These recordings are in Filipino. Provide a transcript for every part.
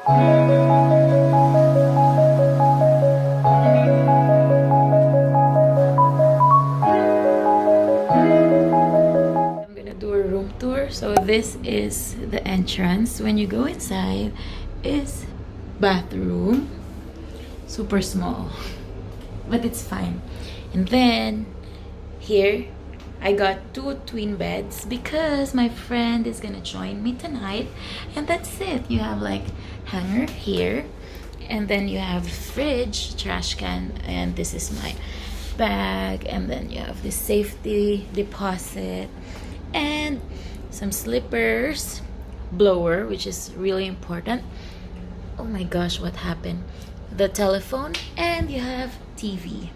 I'm gonna do a room tour. So this is the entrance. When you go inside, is bathroom. Super small, but it's fine. And then here I got 2 twin beds because my friend is gonna join me tonight, and that's it. You have like hanger here, and then you have fridge, trash can, and this is my bag, and then you have the safety deposit and some slippers, blower, which is really important. Oh my gosh, what happened? The telephone, and you have TV,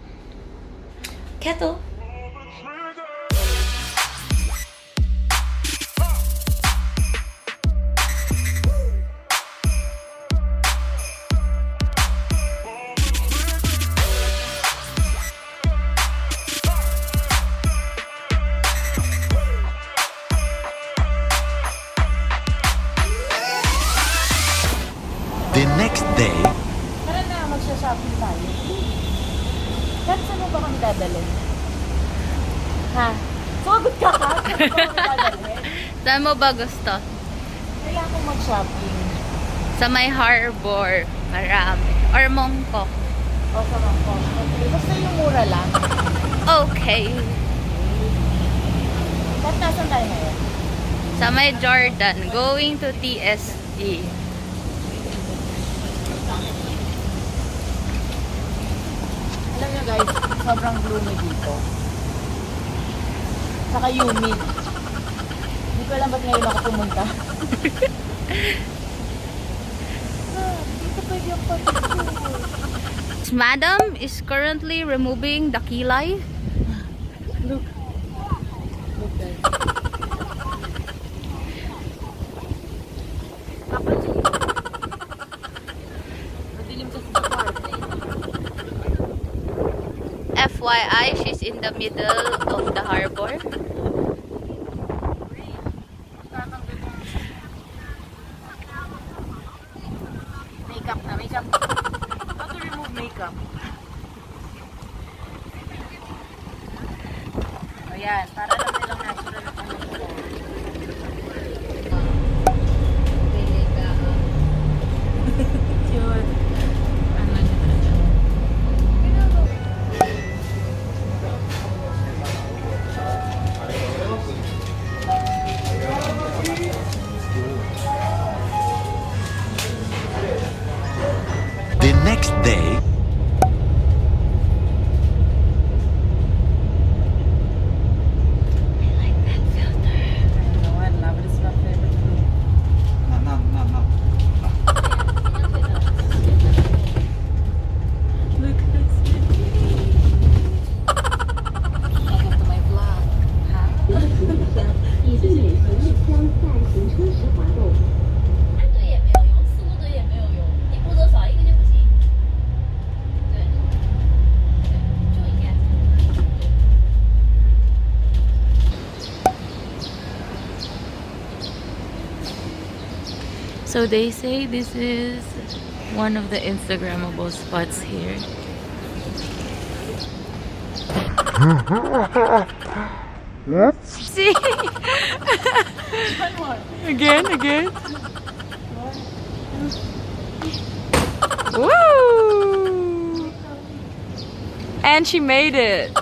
kettle. The next day, Tara na, magsha-shopping tayo. Kat, saan mo ba kami dadalhin? Ha? Sumagot ka ka? Saan mo ba kami dadalhin? Saan mo ba gusto? Kailangan ko mag-shopping. Sa may harbor. Marami. Or MONGKOK. O sa Mongkok. Okay, basta yung mura lang. Okay. Kat, nasan tayo ngayon? Sa may Jordan. Going to TSUI. Alam nyo guys, sobrang gloomy dito. Saka humid. Hindi ko alam ba't ngayon ako pumunta. Dito pwede yung pag-tour. Madam is currently removing the kilay. Look. Look guys. Madilim kasi sa kwarto. FYI, she's in the middle of the harbor. Makeup na, makeup. How to remove makeup? O yan, para lang nilang natural na pumupo. Cute. Ano niya talaga? the next day, So they say this is one of the Instagrammable spots here. See? One more. Again. Woo! And she made it.